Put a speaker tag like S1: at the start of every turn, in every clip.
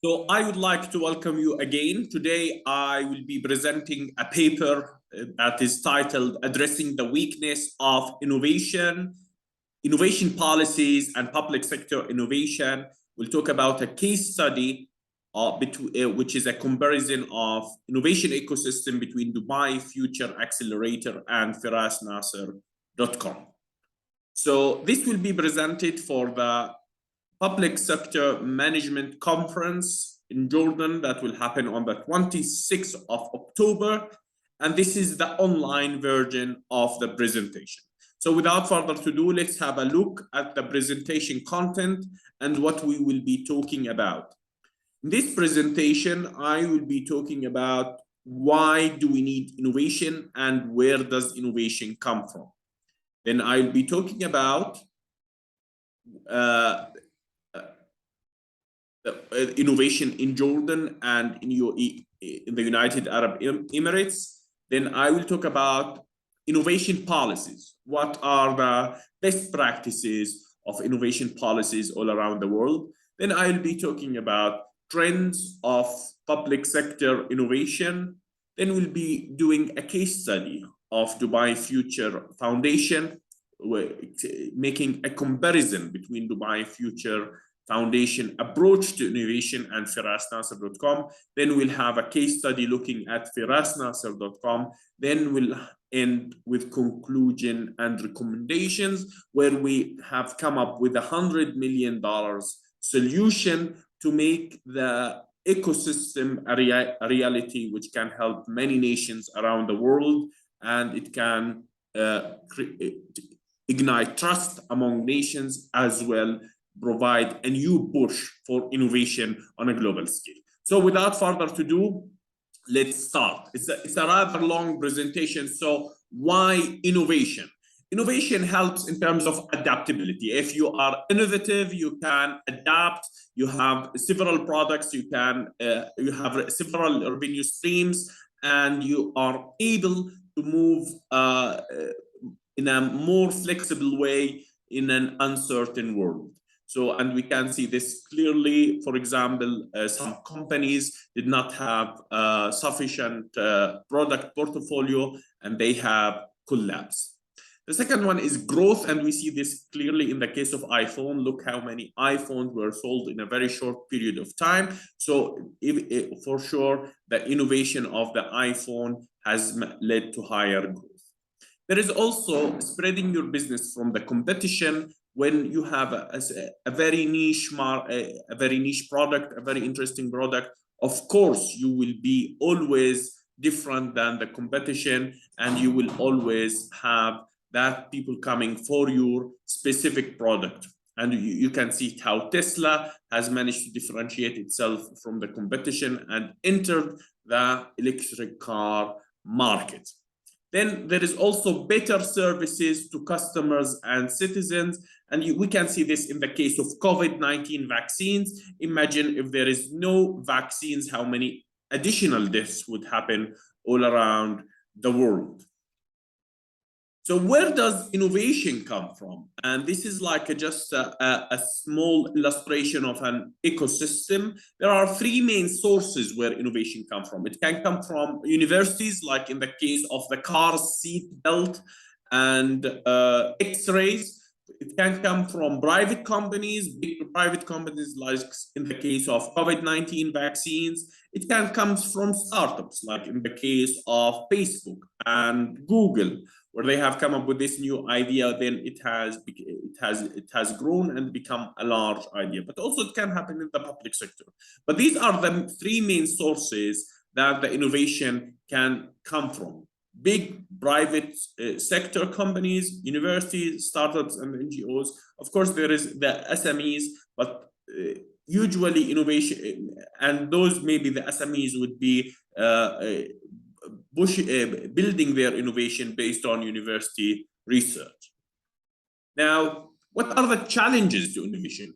S1: So I would like to welcome you again. Today, I will be presenting a paper that is titled Addressing the Weakness of Innovation Policies and Public Sector Innovation. We'll talk about a case study which is a comparison of innovation ecosystem between Dubai Future Accelerator and Feras.Naser.com. So this will be presented for the Public Sector Management Conference in Jordan that will happen on the 26th of October. And this is the online version of the presentation. So without further ado, let's have a look at the presentation content and what we will be talking about. In this presentation, I will be talking about why do we need innovation and where does innovation come from. Then I'll be talking about innovation in Jordan and in the United Arab Emirates. Then I will talk about innovation policies. What are the best practices of innovation policies all around the world? Then I'll be talking about trends of public sector innovation. Then we'll be doing a case study of Dubai Future Foundation, making a comparison between Dubai Future Foundation approach to innovation and Feras.Naser.com. Then we'll have a case study looking at Feras.Naser.com. Then we'll end with conclusion and recommendations, where we have come up with $100 million solution to make the ecosystem a reality, which can help many nations around the world, and it can ignite trust among nations, as well provide a new push for innovation on a global scale. So without further ado, let's start. It's a rather long presentation. So why innovation? Innovation helps in terms of adaptability. If you are innovative, you can adapt. You have several products. You have several revenue streams, and you are able to move in a more flexible way in an uncertain world. So, and we can see this clearly. For example, some companies did not have sufficient product portfolio, and they have collapsed. The second one is growth, and we see this clearly in the case of iPhone. Look how many iPhones were sold in a very short period of time. So for sure, the innovation of the iPhone has led to higher growth. There is also spreading your business from the competition. When you have a very niche product, a very interesting product, of course, you will be always different than the competition, and you will always have that people coming for your specific product. And you can see how Tesla has managed to differentiate itself from the competition and entered the electric car market. Then there is also better services to customers and citizens. And we can see this in the case of COVID-19 vaccines. Imagine if there is no vaccines, how many additional deaths would happen all around the world. So where does innovation come from? And this is like just a small illustration of an ecosystem. There are three main sources where innovation comes from. It can come from universities, like in the case of the car seat belt and X-rays. It can come from private companies, big private companies, like in the case of COVID-19 vaccines. It can come from startups, like in the case of Facebook and Google, where they have come up with this new idea. Then it has grown and become a large idea. But also it can happen in the public sector. But these are the three main sources that the innovation can come from: big private sector companies, universities, startups, and NGOs. Of course, there is the SMEs, but usually innovation, and those maybe the SMEs would be building their innovation based on university research. Now, what are the challenges to innovation?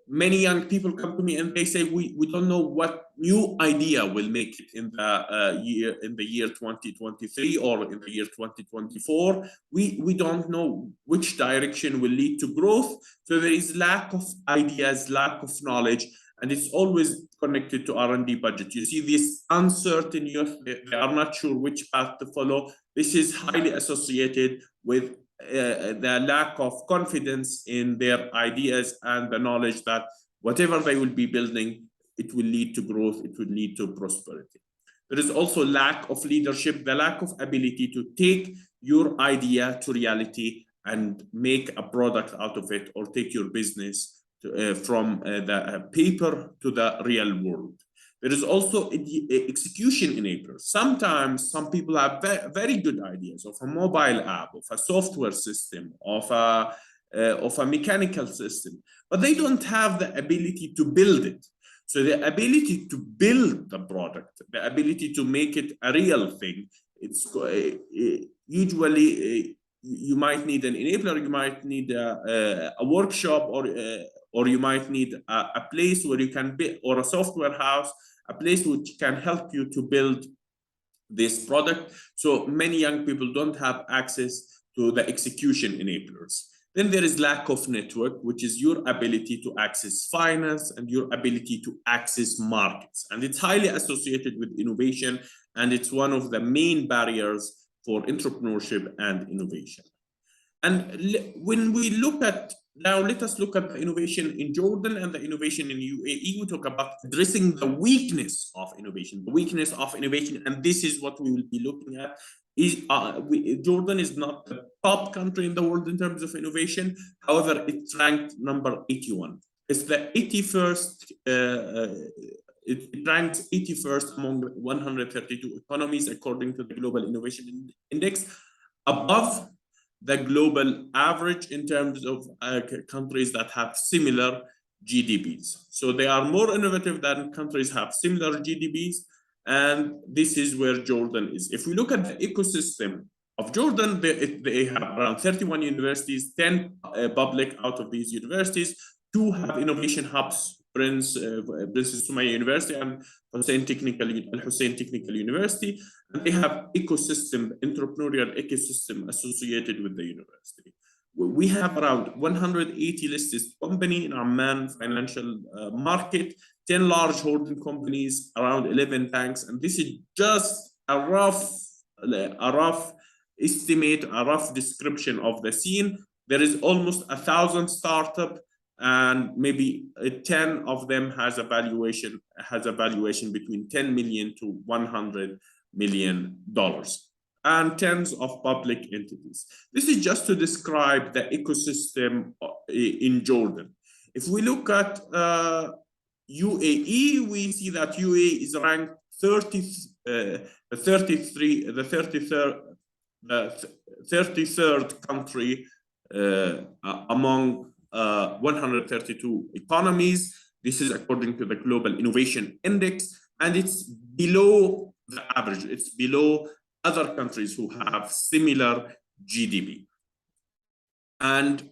S1: Many young people come to me and they say, we don't know what new idea will make it in the year 2023 or in the year 2024. We don't know which direction will lead to growth. So there is lack of ideas, lack of knowledge, and it's always connected to R&D budget. You see this uncertain youth, they are not sure which path to follow. This is highly associated with the lack of confidence in their ideas and the knowledge that whatever they will be building, it will lead to growth, it will lead to prosperity. There is also lack of leadership, the lack of ability to take your idea to reality and make a product out of it, or take your business to, from the paper to the real world. There is also execution enablers. Sometimes some people have very good ideas of a mobile app, of a software system, of a mechanical system, but they don't have the ability to build it. So the ability to build the product, the ability to make it a real thing, it's usually you might need an enabler, you might need a workshop, or you might need a place where you can build, or a software house, a place which can help you to build this product. So many young people don't have access to the execution enablers. Then there is lack of network, which is your ability to access finance and your ability to access markets. And it's highly associated with innovation, and it's one of the main barriers for entrepreneurship and innovation. And when we look at, now let us look at the innovation in Jordan and the innovation in UAE. We talk about addressing the weakness of innovation, and this is what we will be looking at. Jordan is not the top country in the world in terms of innovation. However, it's ranked number 81. It's the 81st, it ranks 81st among 132 economies according to the Global Innovation Index, above the global average in terms of countries that have similar GDPs. So they are more innovative than countries have similar GDPs, and this is where Jordan is. If we look at the ecosystem of Jordan, they have around 31 universities, 10 public out of these universities, 2 have innovation hubs, Princess Sumaya University and Hussein Technical University, and they have entrepreneurial ecosystem associated with the university. We have around 180 listed companies in Amman financial market, 10 large holding companies, around 11 banks, and this is just a rough estimate, a rough description of the scene. There is almost 1,000 startups, and maybe 10 of them has a valuation between $10 million to $100 million, and tens of public entities. This is just to describe the ecosystem in Jordan. If we look at UAE, we see that UAE is ranked 33rd country among 132 economies. This is according to the Global Innovation Index, and it's below the average. It's below other countries who have similar GDP. And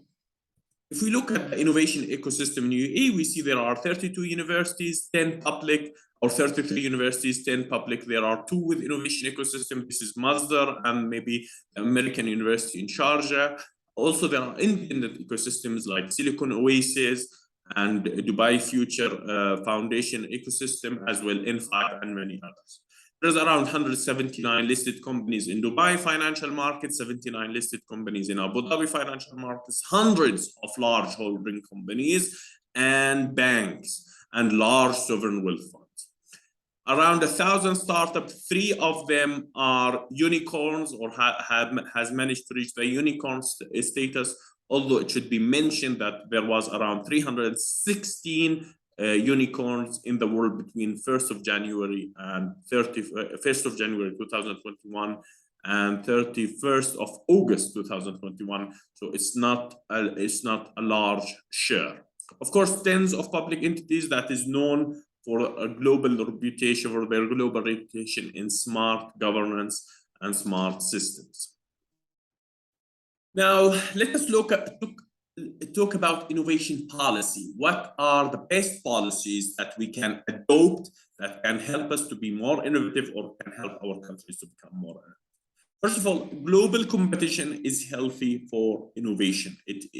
S1: if we look at the innovation ecosystem in UAE, we see there are 32 universities, 10 public, or 33 universities, 10 public. There are 2 with innovation ecosystem. This is Masdar and maybe American University in Sharjah. Also, there are independent ecosystems like Silicon Oasis and Dubai Future Foundation ecosystem, as well N5 and many others. There's around 179 listed companies in Dubai financial markets, 79 listed companies in Abu Dhabi financial markets, hundreds of large holding companies and banks and large sovereign wealth funds. Around 1,000 startups, 3 of them are unicorns or has managed to reach the unicorn status, although it should be mentioned that there was around 316 unicorns in the world between 1st of January and 1st of January 2021 and 31st of August 2021. So it's not a large share. Of course, tens of public entities that is known for a global reputation, for their global reputation in smart governance and smart systems. Now, let us talk about innovation policy. What are the best policies that we can adopt that can help us to be more innovative or can help our countries to become more innovative? First of all, global competition is healthy for innovation. It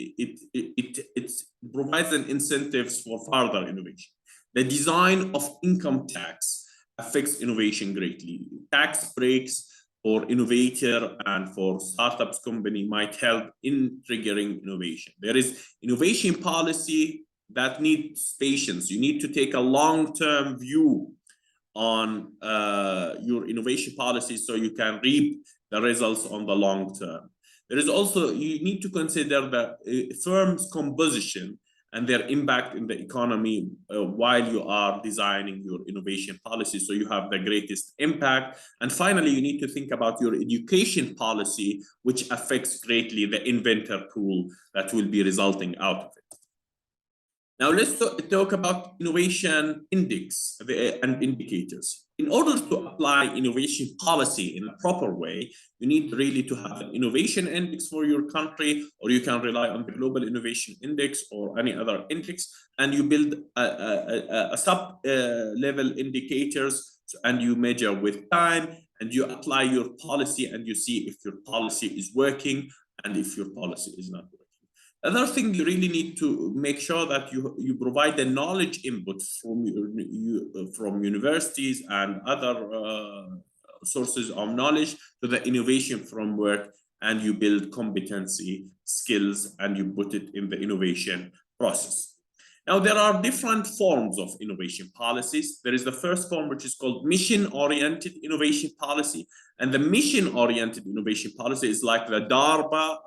S1: provides an incentives for further innovation. The design of income tax affects innovation greatly. Tax breaks for innovator and for startups company might help in triggering innovation. There is innovation policy that needs patience. You need to take a long-term view on your innovation policy so you can reap the results on the long term. There is also, you need to consider the firm's composition and their impact in the economy while you are designing your innovation policy so you have the greatest impact. And finally, you need to think about your education policy, which affects greatly the inventor pool that will be resulting out of it. Now let's talk about innovation index and indicators. In order to apply innovation policy in a proper way, you need really to have an innovation index for your country, or you can rely on the Global Innovation Index or any other index, and you build a sub-level indicators, and you measure with time, and you apply your policy, and you see if your policy is working and if your policy is not working. Another thing, you really need to make sure that you provide the knowledge input from universities and other sources of knowledge to the innovation framework, and you build competency, skills, and you put it in the innovation process. Now, there are different forms of innovation policies. There is the first form, which is called mission-oriented innovation policy. And the mission-oriented innovation policy is like the DARPA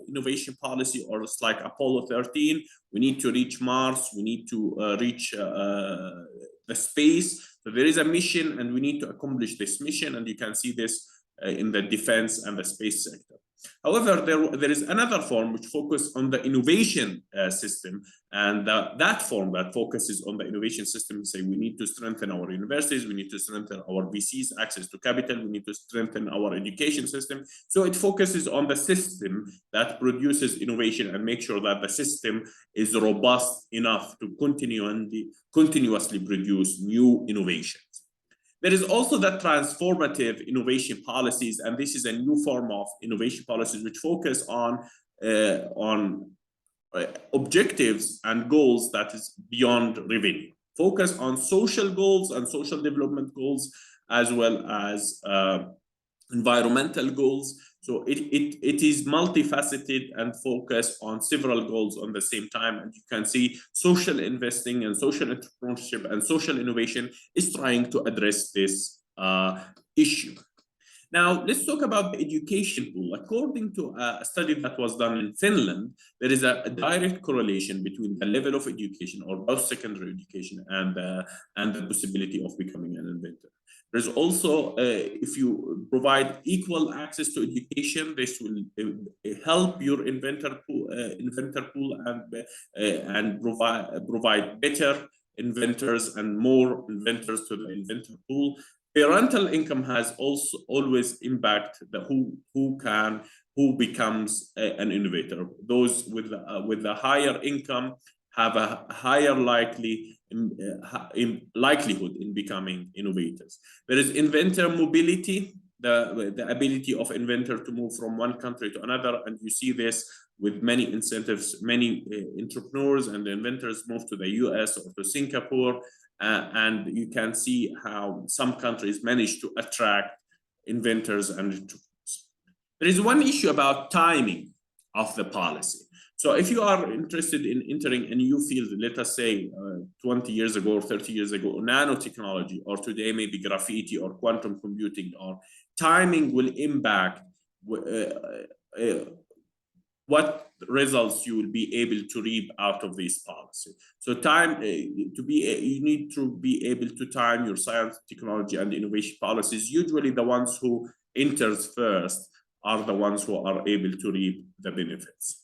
S1: innovation policy, or it's like Apollo 13. We need to reach Mars. We need to reach the space. So there is a mission, and we need to accomplish this mission. And you can see this in the defense and the space sector. However, there is another form which focuses on the innovation system, and that form that focuses on the innovation system say we need to strengthen our universities, we need to strengthen our VCs access to capital, we need to strengthen our education system. So it focuses on the system that produces innovation and make sure that the system is robust enough to continuously produce new innovations. There is also the transformative innovation policies, and this is a new form of innovation policies which focus on objectives and goals that is beyond revenue. Focus on social goals and social development goals, as well as environmental goals. So it is multifaceted and focused on several goals on the same time. And you can see social investing and social entrepreneurship and social innovation is trying to address this issue. Now, let's talk about the education pool. According to a study that was done in Finland, there is a direct correlation between the level of education or post-secondary education and the possibility of becoming an inventor. There's also, if you provide equal access to education, this will help your inventor pool and provide better inventors and more inventors to the inventor pool. Parental income has also always impacted the who becomes an innovator. Those with a higher income have a higher likelihood in becoming innovators. There is inventor mobility, the ability of inventor to move from one country to another, and you see this with many incentives. Many entrepreneurs and inventors move to the US or to Singapore, and you can see how some countries manage to attract inventors and entrepreneurs. There is one issue about timing of the policy. So if you are interested in entering a new field, let us say 20 years ago or 30 years ago, nanotechnology, or today maybe graffiti or quantum computing, or timing will impact what results you will be able to reap out of this policy. So you need to be able to time your science, technology, and innovation policies. Usually the ones who enters first are the ones who are able to reap the benefits.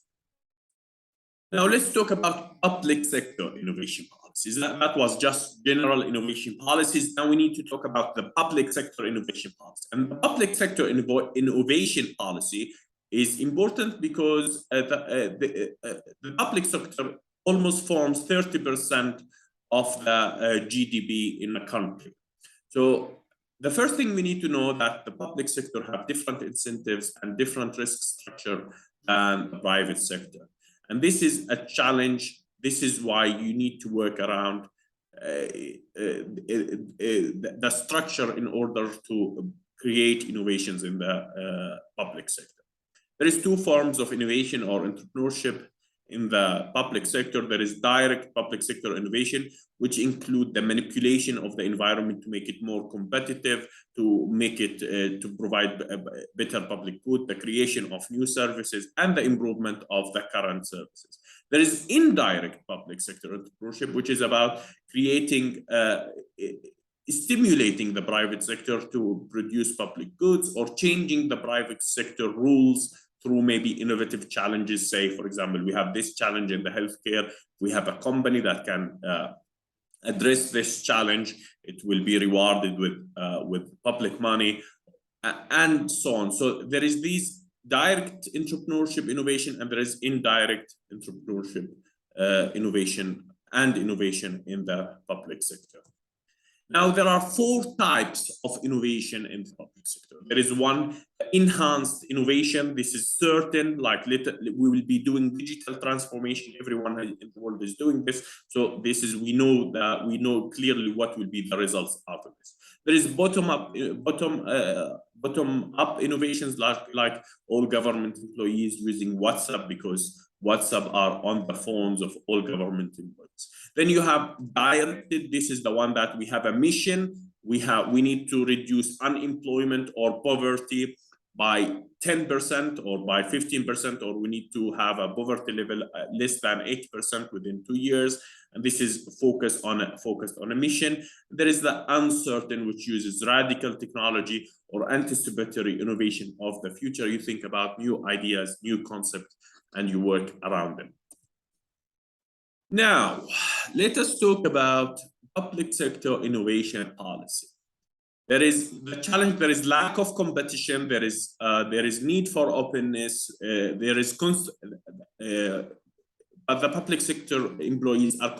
S1: Now let's talk about public sector innovation policies. That was just general innovation policies. Now we need to talk about the public sector innovation policy. And the public sector innovation policy is important because the public sector almost forms 30% of the GDP in a country. So the first thing we need to know that the public sector have different incentives and different risk structure than the private sector. And this is a challenge. This is why you need to work around the structure in order to create innovations in the public sector. There is two forms of innovation or entrepreneurship in the public sector. There is direct public sector innovation, which include the manipulation of the environment to make it more competitive, to make it to provide a better public good, the creation of new services, and the improvement of the current services. There is indirect public sector entrepreneurship, which is about creating stimulating the private sector to produce public goods or changing the private sector rules through maybe innovative challenges. Say, for example, we have this challenge in the healthcare. We have a company that can address this challenge. It will be rewarded with public money and so on. So there is these direct entrepreneurship innovation, and there is indirect entrepreneurship innovation in the public sector. Now, there are four types of innovation in the public sector. There is one, enhanced innovation. This is certain, like we will be doing digital transformation. Everyone in the world is doing this. So this is, we know clearly what will be the results out of this. There is bottom up innovations, like all government employees using WhatsApp, because WhatsApp are on the phones of all government employees. Then you have directed. This is the one that we have a mission. We need to reduce unemployment or poverty by 10% or by 15%, or we need to have a poverty level less than 8% within 2 years. And this is focused on a mission. There is the uncertain, which uses radical technology or anticipatory innovation of the future. You think about new ideas, new concepts, and you work around them. Now, let us talk about public sector innovation policy. There is the challenge. There is lack of competition. There is need for openness. There is but the public sector employees have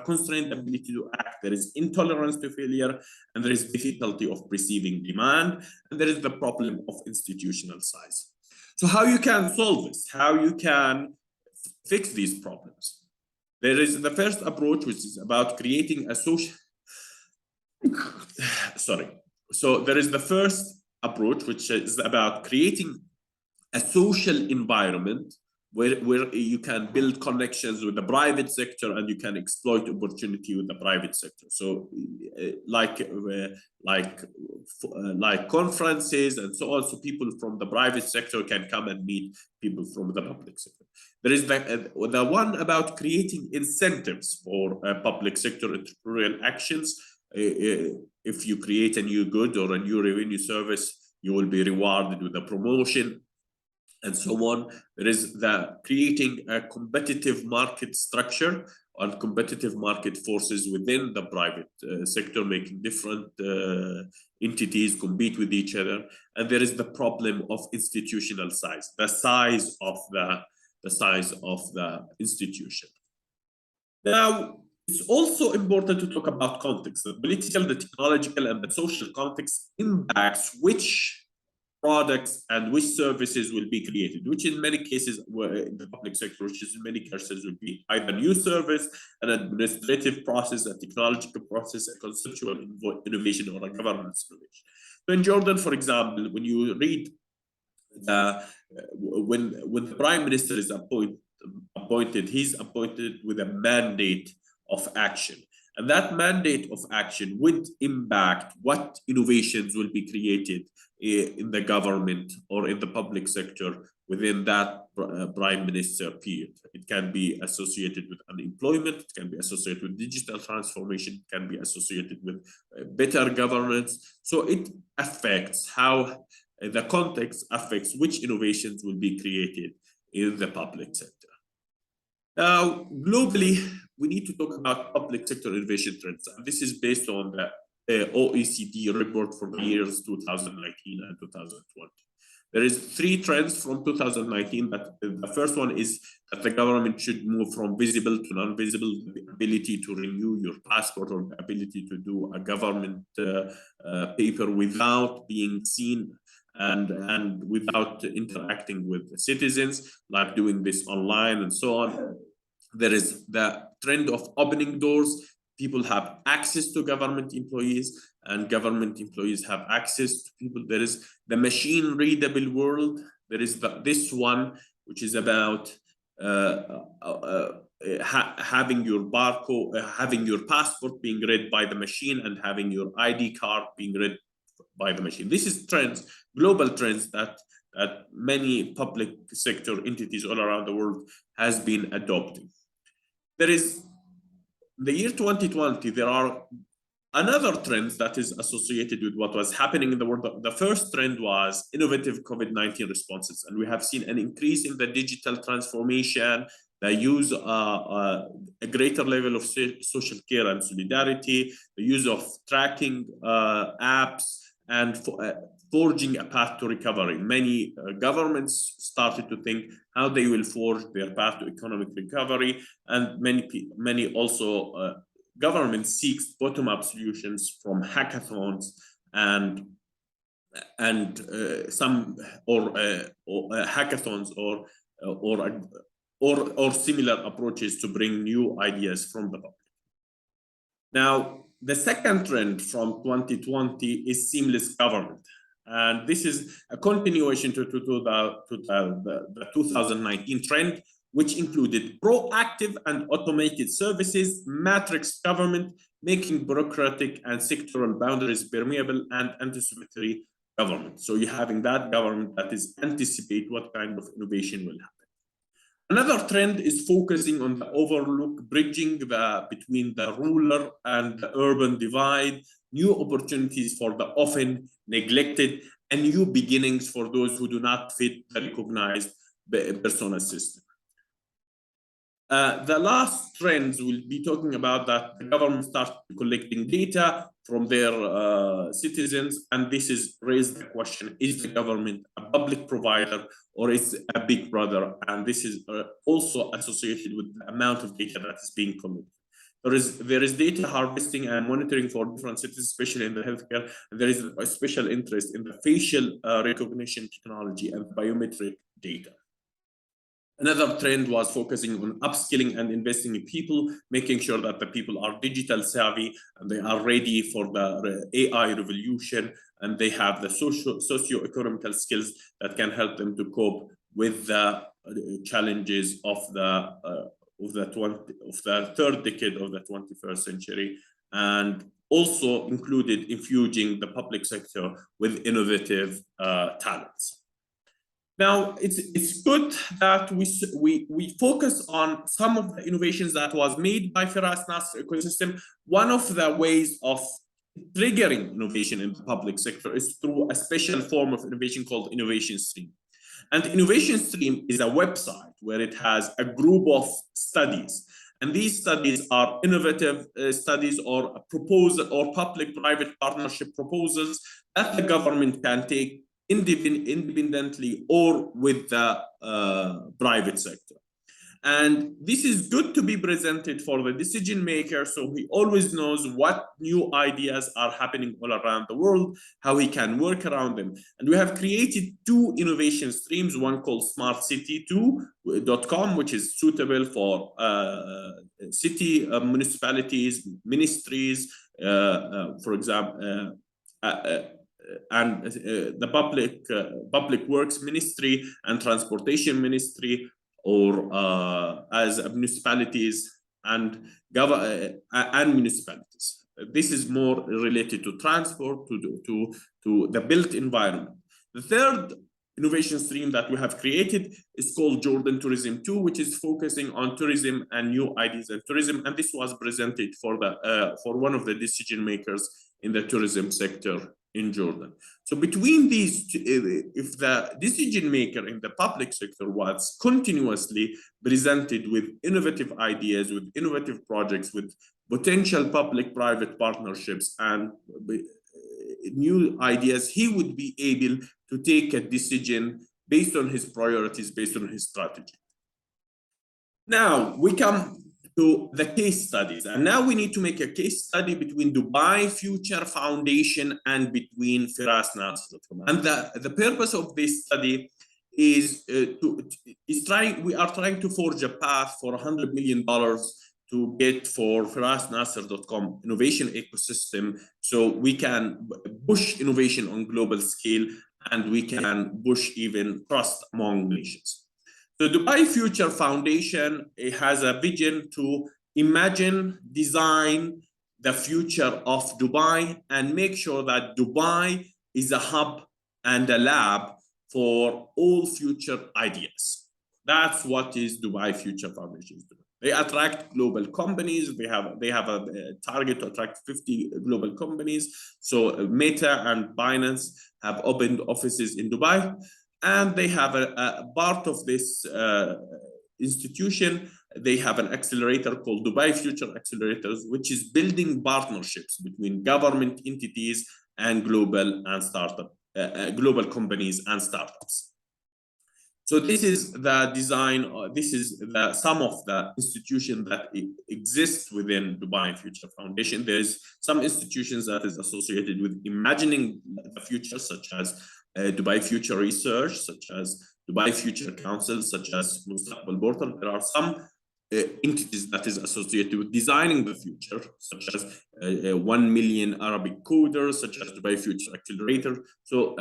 S1: constrained ability to act. There is intolerance to failure, and there is difficulty of perceiving demand, and there is the problem of institutional size. So how you can solve this? How you can fix these problems? There is the first approach, which is about creating a social. Sorry. So there is the first approach, which is about creating a social environment where you can build connections with the private sector and you can exploit opportunity with the private sector. So like conferences and so on, so people from the private sector can come and meet people from the public sector. There is the one about creating incentives for public sector entrepreneurial actions. If you create a new good or a new revenue service, you will be rewarded with a promotion, and so on. There is the creating a competitive market structure and competitive market forces within the private sector, making different entities compete with each other. And there is the problem of institutional size, the size of the institution. Now, it's also important to talk about context. The political, the technological, and the social context impacts which products and which services will be created, which in many cases in the public sector, which in many cases will be either new service, an administrative process, a technological process, a conceptual innovation, or a governance innovation. So in Jordan, for example, when you read when the prime minister is appointed, he's appointed with a mandate of action. And that mandate of action would impact what innovations will be created in the government or in the public sector within that prime minister period. It can be associated with unemployment, it can be associated with digital transformation, it can be associated with better governance. So it affects how the context affects which innovations will be created in the public sector. Now, globally, we need to talk about public sector innovation trends. And this is based on the OECD report for the years 2019 and 2020. There is 3 trends from 2019. That the first one is that the government should move from visible to non-visible, the ability to renew your passport or the ability to do a government paper without being seen and without interacting with the citizens, like doing this online and so on. There is the trend of opening doors. people have access to government employees, and government employees have access to people. There is the machine readable world. There is this one, which is about having your barcode, having your passport being read by the machine, and having your ID card being read by the machine. This is trends, global trends that many public sector entities all around the world has been adopting. There is the year 2020, there are another trend that is associated with what was happening in the world. The first trend was innovative COVID-19 responses, and we have seen an increase in the digital transformation, the use a greater level of social care and solidarity, the use of tracking apps, and forging a path to recovery. Many governments started to think how they will forge their path to economic recovery, and many also government seeks bottom-up solutions from hackathons and some hackathons or similar approaches to bring new ideas from the public. Now, the second trend from 2020 is seamless government. And this is a continuation to the 2019 trend, which included proactive and automated services, matrix government, making bureaucratic and sectoral boundaries permeable, and anticipatory government. So you're having that government that is anticipate what kind of innovation will happen. Another trend is focusing on the overlook, bridging between the rural and the urban divide, new opportunities for the often neglected, and new beginnings for those who do not fit the recognized persona system. The last trends will be talking about that the government starts collecting data from their citizens, and this is raised the question: is the government a public provider or is a big brother? And this is also associated with the amount of data that is being collected. There is data harvesting and monitoring for different citizens, especially in the healthcare. And there is a special interest in the facial recognition technology and biometric data. Another trend was focusing on upskilling and investing in people, making sure that the people are digital savvy and they are ready for the AI revolution, and they have the socio-economical skills that can help them to cope with the challenges of the third decade of the 21st century, and also included infusing the public sector with innovative talents. Now, it's good that we focus on some of the innovations that was made by Feras Naser ecosystem. One of the ways of triggering innovation in the public sector is through a special form of innovation called Innovation Stream. And Innovation Stream is a website where it has a group of studies. And these studies are innovative studies or proposal or public-private partnership proposals that the government can take independently or with the private sector. And this is good to be presented for the decision maker, so he always knows what new ideas are happening all around the world, how he can work around them. And we have created two innovation streams, one called smartcity2.com, which is suitable for city municipalities, ministries, for example, and the public works ministry and transportation ministry, or as municipalities and municipalities. This is more related to transport, to the built environment. The third innovation stream that we have created is called Jordan Tourism 2, which is focusing on tourism and new ideas in tourism. And this was presented for one of the decision makers in the tourism sector in Jordan. So between these two, if the decision maker in the public sector was continuously presented with innovative ideas, with innovative projects, with potential public-private partnerships and new ideas, he would be able to take a decision based on his priorities, based on his strategy. Now we come to the case studies, and now we need to make a case study between Dubai Future Foundation and between Feras Naser. And the purpose of this study is we are trying to forge a path for $100 million to get for FerasNaser.com innovation ecosystem, so we can push innovation on global scale, and we can push even trust among nations. The Dubai Future Foundation, it has a vision to imagine, design the future of Dubai and make sure that Dubai is a hub and a lab for all future ideas. That's what is Dubai Future Foundation doing. They attract global companies. They have a target to attract 50 global companies. So Meta and Binance have opened offices in Dubai, and they have a part of this institution. They have an accelerator called Dubai Future Accelerators, which is building partnerships between government entities and global companies and startups. So this is the design, this is the some of the institutions that exist within Dubai Future Foundation. There's some institutions that is associated with imagining the future, such as Dubai Future Research, such as Dubai Future Council, such as Mustaqbal Portal. There are some entities that is associated with designing the future, such as 1 million Arabic coders, such as Dubai Future Accelerator, so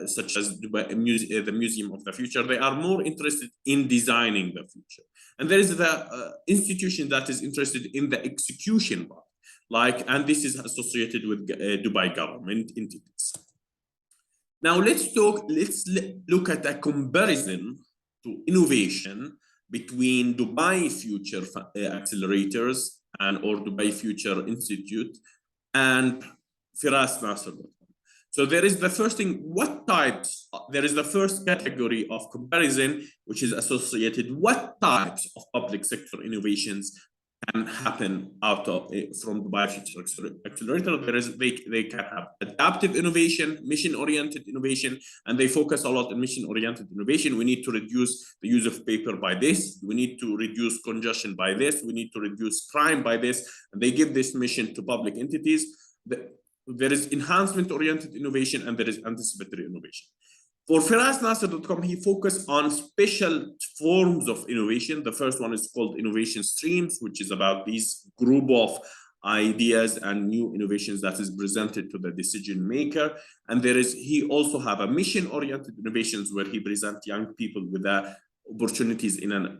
S1: such as Dubai the Museum of the Future. They are more interested in designing the future. And there is the institution that is interested in the execution part, and this is associated with Dubai government entities. Now let's look at a comparison to innovation between Dubai Future Accelerators or Dubai Future Institute and FerasNaser.com. So there is the first thing, there is the first category of comparison, which is associated, what types of public sector innovations can happen out of from Dubai Future Accelerator. They can have adaptive innovation, mission-oriented innovation, and they focus a lot on mission-oriented innovation. We need to reduce the use of paper by this. We need to reduce congestion by this. We need to reduce crime by this. And they give this mission to public entities. There is enhancement-oriented innovation, and there is anticipatory innovation. For FerasNaser.com, he focused on special forms of innovation. The first one is called innovation streams, which is about these group of ideas and new innovations that is presented to the decision maker. And he also have a mission-oriented innovations where he presents young people with opportunities in an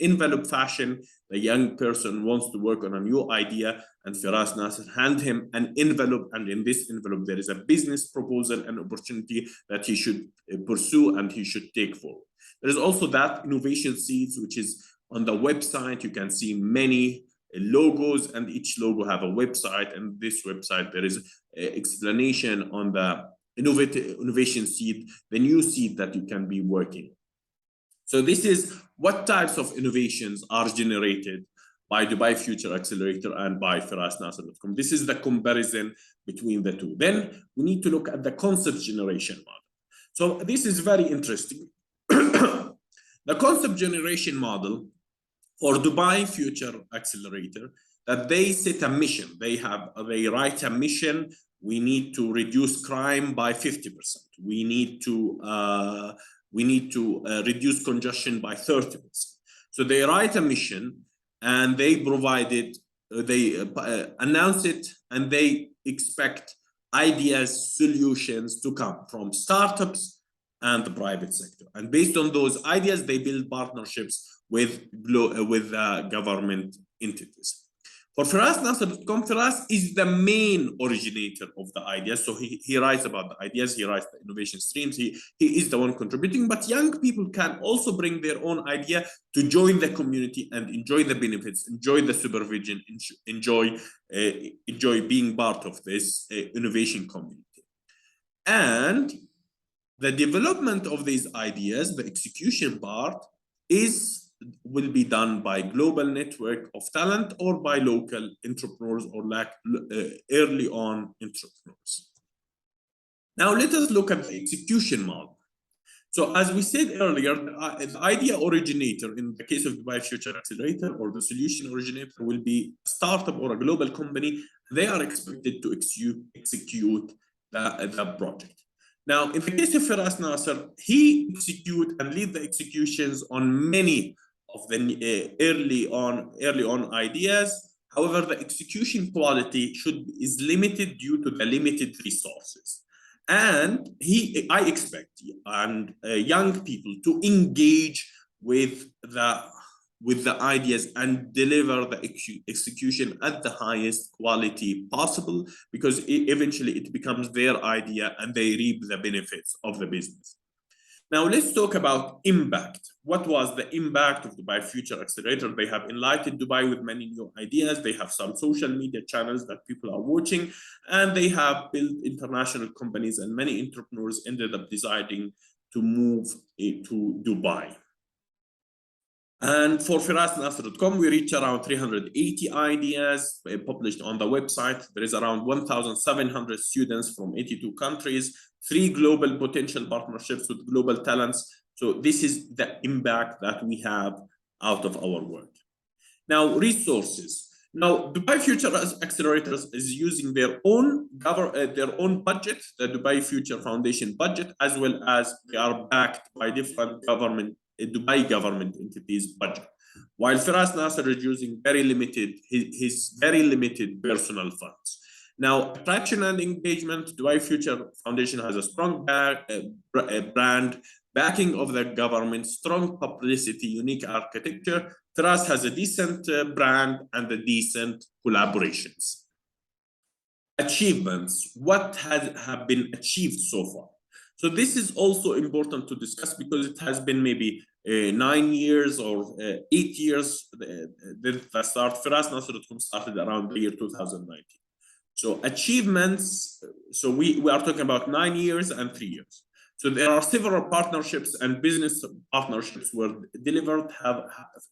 S1: envelope fashion. The young person wants to work on a new idea, and FerasNaser hand him an envelope, and in this envelope there is a business proposal and opportunity that he should pursue and he should take forward. There is also that innovation seeds, which is on the website. You can see many logos, and each logo have a website, and this website there is explanation on the innovation seed, the new seed that you can be working. So this is what types of innovations are generated by Dubai Future Accelerator and by FerasNaser.com. This is the comparison between the two. Then we need to look at the concept generation model. So this is very interesting. The concept generation model for Dubai Future Accelerator, that they set a mission. They write a mission. We need to reduce crime by 50%. We need to reduce congestion by 30%. So they write a mission, and they provide it, they announce it, and they expect ideas, solutions to come from startups and the private sector. And based on those ideas, they build partnerships with government entities. For FerasNaser.com, Feras is the main originator of the ideas. So he writes about the ideas, he writes the innovation streams, he is the one contributing, but young people can also bring their own idea to join the community and enjoy the benefits, enjoy the supervision, enjoy being part of this innovation community. And the development of these ideas, the execution part, will be done by global network of talent or by local entrepreneurs or early on entrepreneurs. Now let us look at the execution model. So as we said earlier, the idea originator in the case of Dubai Future Accelerator, or the solution originator, will be a startup or a global company. They are expected to execute the project. Now, in the case of FerasNaser, he execute and lead the executions on many the early on ideas. However, the execution quality is limited due to the limited resources. And I expect young people to engage with the ideas and deliver the execution at the highest quality possible, because eventually it becomes their idea and they reap the benefits of the business. Now let's talk about impact. What was the impact of Dubai Future Accelerator? They have enlightened Dubai with many new ideas. They have some social media channels that people are watching, and they have built international companies, and many entrepreneurs ended up deciding to move to Dubai. And for FerasNaser.com, we reach around 380 ideas published on the website. There is around 1,700 students from 82 countries, 3 global potential partnerships with global talents. So this is the impact that we have out of our work. Now, resources. Now, Dubai Future Accelerators is using their own budget, the Dubai Future Foundation budget, as well as they are backed by different Dubai government entities budget, while Feras Naser is using his very limited personal funds. Now, attraction and engagement. Dubai Future Foundation has a strong brand backing of the government, strong publicity, unique architecture. Feras has a decent brand and a decent collaborations. Achievements. What have been achieved so far? So this is also important to discuss, because it has been maybe 9 years or 8 years that the start. FerasNaser.com started around the year 2019. So achievements, so we are talking about 9 years and 3 years. So there are several partnerships and business partnerships were delivered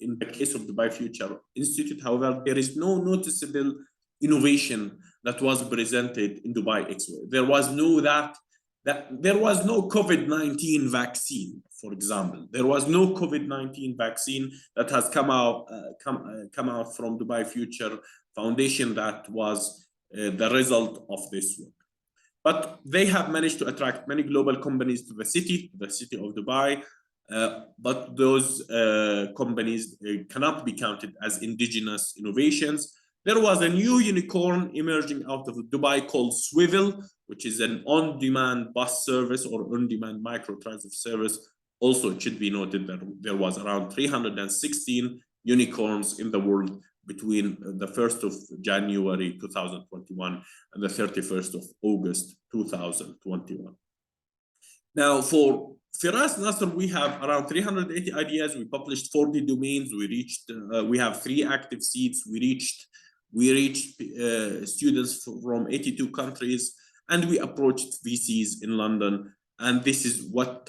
S1: in the case of Dubai Future Institute. However, there is no noticeable innovation that was presented in Dubai Expo. There was no COVID-19 vaccine, for example. There was no COVID-19 vaccine that has come out from Dubai Future Foundation that was the result of this work. But they have managed to attract many global companies to the city of Dubai. But those companies cannot be counted as indigenous innovations. There was a new unicorn emerging out of Dubai called Swivel, which is an on-demand bus service or on-demand microtransit service. Also, it should be noted that there was around 316 unicorns in the world between the 1st of January 2021 and the 31st of August 2021. Now, for Feras Naser, we have around 380 ideas. We published 40 domains. We have 3 active seats. We reached students from 82 countries, and we approached VCs in London. And this is what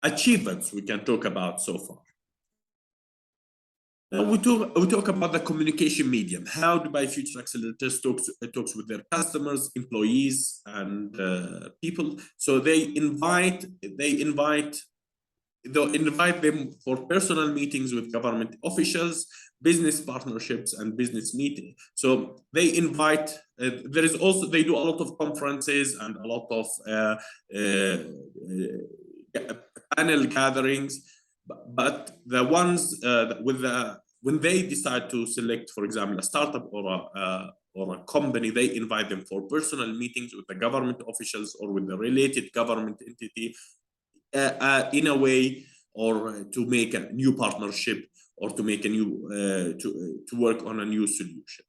S1: achievements we can talk about so far. Now we talk about the communication medium. How Dubai Future Accelerators talks with their customers, employees, and people. So they invite them for personal meetings with government officials, business partnerships, and business meetings. So they invite. They do a lot of conferences and a lot of panel gatherings. But the ones when they decide to select, for example, a startup or a company, they invite them for personal meetings with the government officials or with the related government entity in a way, or to make a new partnership, or to make a new to work on a new solution.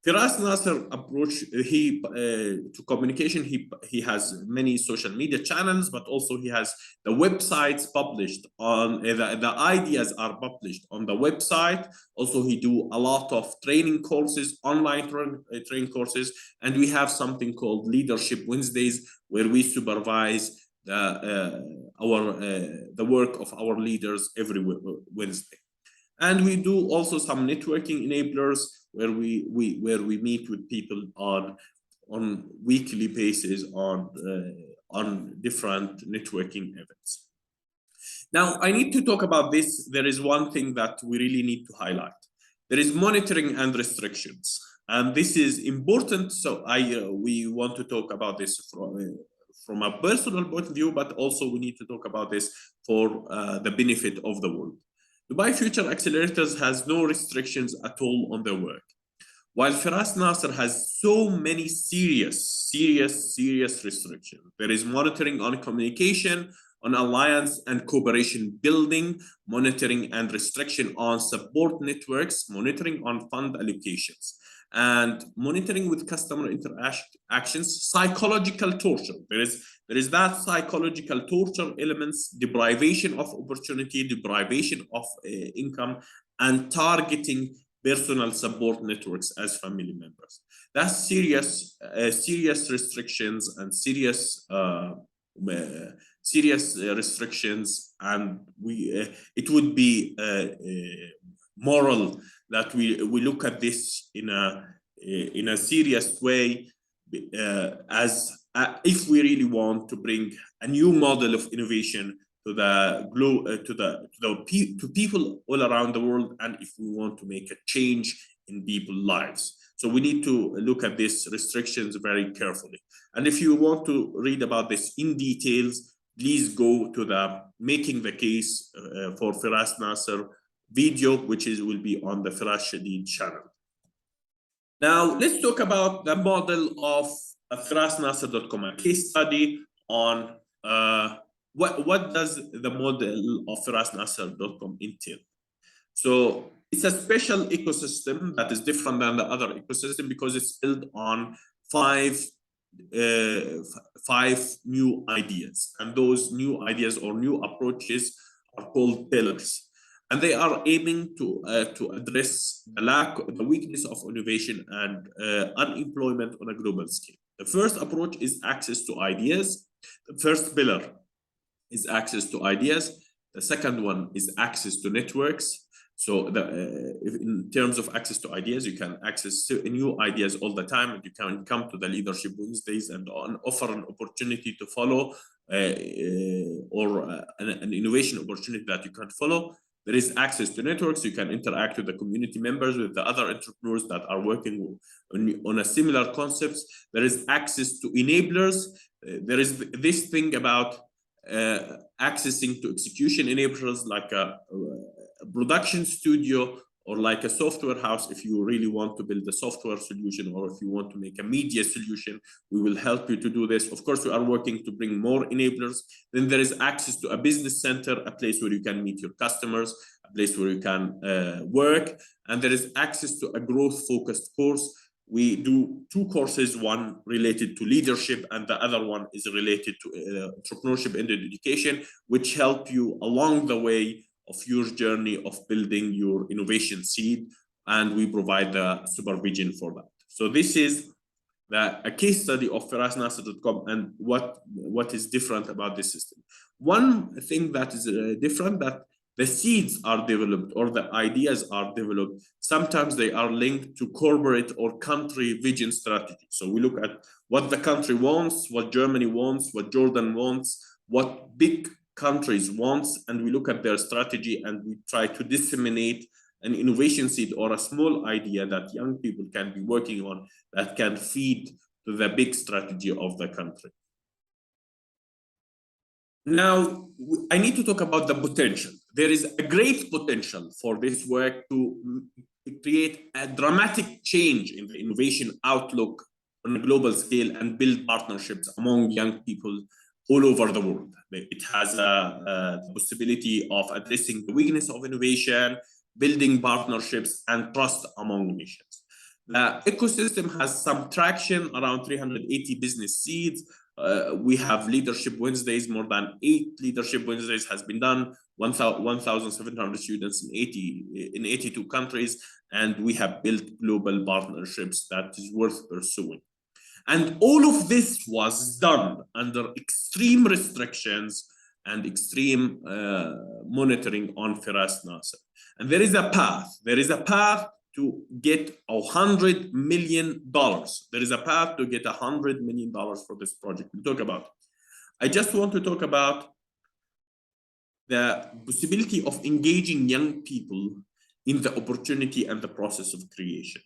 S1: Feras Naser approach to communication. He has many social media channels, but also he has the websites published on the ideas are published on the website. Also, he do a lot of training courses, online training courses, and we have something called Leadership Wednesdays, where we supervise the work of our leaders every Wednesday. And we do also some networking enablers, where we meet with people on weekly basis on different networking events. Now, I need to talk about this. There is one thing that we really need to highlight. There is monitoring and restrictions, and this is important. So we want to talk about this from a personal point of view, but also we need to talk about this for the benefit of the world. Dubai Future Accelerators has no restrictions at all on their work, while Feras Naser has so many serious restrictions. There is monitoring on communication, on alliance and cooperation building, monitoring and restriction on support networks, monitoring on fund allocations, and monitoring with customer interactions, psychological torture. There is that psychological torture elements, deprivation of opportunity, deprivation of income, and targeting personal support networks as family members. That's serious restrictions and serious restrictions, and it would be moral that we look at this in a serious way, as if we really want to bring a new model of innovation to the to people all around the world, and if we want to make a change in people's lives. So we need to look at these restrictions very carefully. And if you want to read about this in details, please go to the Making the Case for Feras Naser video, which will be on the Feras Shadid channel. Now, let's talk about the model of ferasnaser.com, a case study on what does the model of ferasnaser.com entail. So it's a special ecosystem that is different than the other ecosystem because it's built on five new ideas, and those new ideas or new approaches are called pillars, and they are aiming to address the weakness of innovation and unemployment on a global scale. The first approach is access to ideas. The first pillar is access to ideas. The second one is access to networks. So in terms of access to ideas, you can access new ideas all the time, and you can come to the Leadership Wednesdays and offer an opportunity to follow or an innovation opportunity that you can follow. There is access to networks. You can interact with the community members, with the other entrepreneurs that are working on a similar concepts. There is access to enablers. There is this thing about accessing to execution enablers like a production studio or like a software house. If you really want to build a software solution, or if you want to make a media solution, we will help you to do this. Of course, we are working to bring more enablers. Then there is access to a business center, a place where you can meet your customers, a place where you can work. And there is access to a growth-focused course. We do two courses, one related to leadership and the other one is related to entrepreneurship and education, which help you along the way of your journey of building your innovation seed, and we provide the supervision for that. So this is a case study of ferasnaser.com and what is different about this system. One thing that is different, that the seeds are developed or the ideas are developed. Sometimes they are linked to corporate or country vision strategy. So we look at what the country wants, what Germany wants, what Jordan wants, what big countries wants, and we look at their strategy and we try to disseminate an innovation seed or a small idea that young people can be working on that can feed to the big strategy of the country. Now, I need to talk about the potential. There is a great potential for this work to create a dramatic change in the innovation outlook on a global scale and build partnerships among young people all over the world. It has the possibility of addressing the weakness of innovation, building partnerships and trust among nations. The ecosystem has some traction, around 380 business seeds. We have Leadership Wednesdays, more than 8 Leadership Wednesdays has been done, 1,700 students in 82 countries, and we have built global partnerships that is worth pursuing. And all of this was done under extreme restrictions and extreme monitoring on Feras Naser. And there is a path to get $100 million. There is a path to get $100 million for this project. We'll talk about it. I just want to talk about the possibility of engaging young people in the opportunity and the process of creation.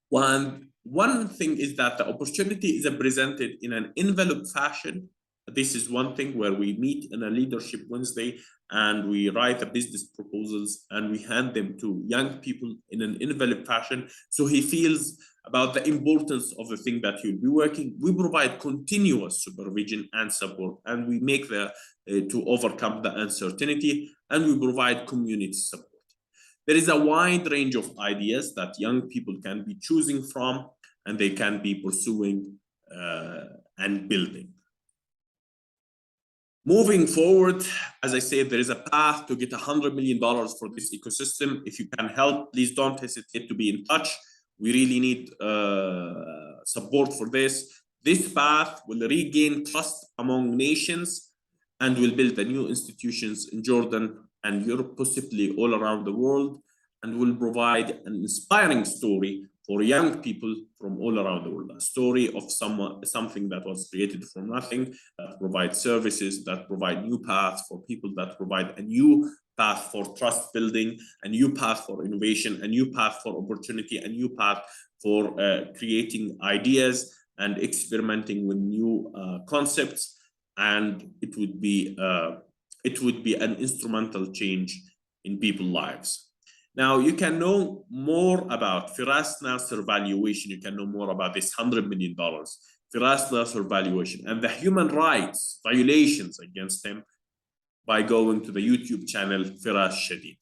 S1: One thing is that the opportunity is presented in an envelope fashion This is one thing where we meet in a leadership Wednesday and we write the business proposals and we hand them to young people in an innovative fashion, so he feels about the importance of the thing that he'll be working. We provide continuous supervision and support, and we make to overcome the uncertainty, and we provide community support. There is a wide range of ideas that young people can be choosing from, and they can be pursuing and building. Moving forward, as I said, there is a path to get $100 million for this ecosystem. If you can help, please don't hesitate to be in touch. We really need support for this. This path will regain trust among nations and will build new institutions in Jordan and Europe, possibly all around the world, and will provide an inspiring story for young people from all around the world. A story of something that was created from nothing, that provides services, that provide new paths for people, that provide a new path for trust building, a new path for innovation, a new path for opportunity, a new path for creating ideas and experimenting with new concepts. And it would be an instrumental change in people's lives. Now, you can know more about Feras Naser Valuation. You can know more about this $100 million. Feras Naser Valuation and the human rights violations against him by going to the YouTube channel Feras Shadid.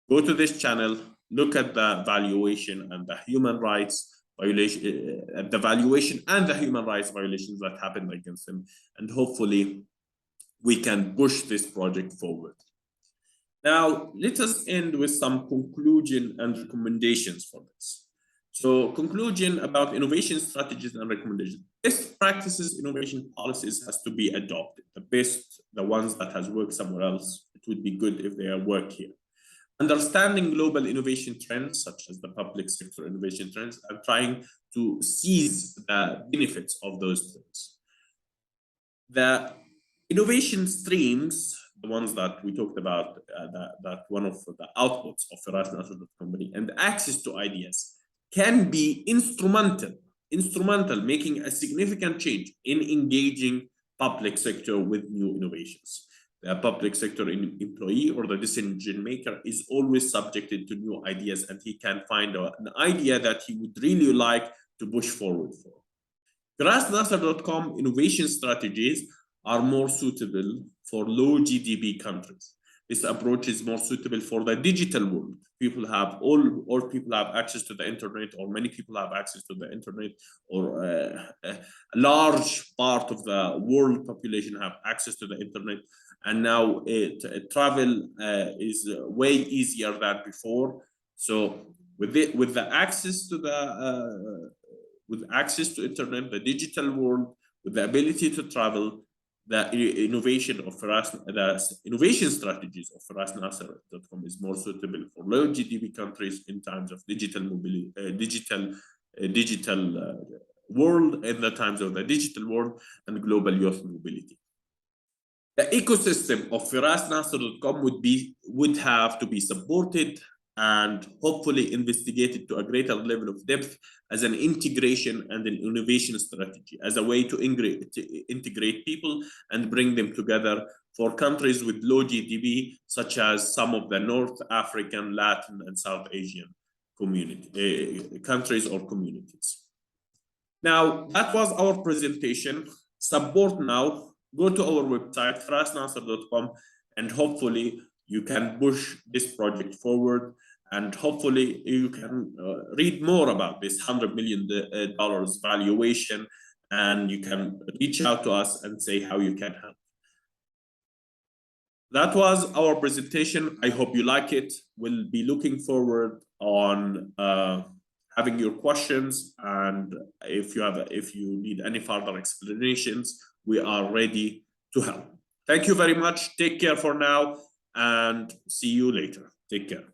S1: Go to this channel, look at the valuation and the human rights violation, the valuation and the human rights violations that happened against him, and hopefully we can push this project forward. Now, let us end with some conclusion and recommendations for this. So, conclusion about innovation strategies and recommendations. Best practices, innovation policies has to be adopted. The ones that has worked somewhere else, it would be good if they work here. Understanding global innovation trends, such as the public sector innovation trends, and trying to seize the benefits of those trends. The innovation streams, the ones that we talked about, that one of the outputs of Feras Naser company, and access to ideas can be instrumental, making a significant change in engaging public sector with new innovations. The public sector employee or the decision maker is always subjected to new ideas, and he can find an idea that he would really like to push forward for. FerasNaser.com innovation strategies are more suitable for low GDP countries. This approach is more suitable for the digital world. All people have access to the internet, or many people have access to the internet, or a large part of the world population have access to the internet. And now travel is way easier than before. So with the access to internet, the digital world, with the ability to travel, the innovation strategies of FerasNaser.com is more suitable for low GDP countries in times of digital mobility, digital world, in the times of the digital world and global youth mobility. The ecosystem of FerasNaser.com would have to be supported and hopefully investigated to a greater level of depth as an integration and an innovation strategy, as a way to integrate people and bring them together for countries with low GDP, such as some of the North African, Latin, and South Asian countries or communities. Now, that was our presentation. Support now. Go to our website, FerasNaser.com, and hopefully you can push this project forward, and hopefully you can read more about this $100 million valuation, and you can reach out to us and say how you can help. That was our presentation. I hope you like it. We'll be looking forward on having your questions, and if you need any further explanations, we are ready to help. Thank you very much. Take care for now, and see you later. Take care.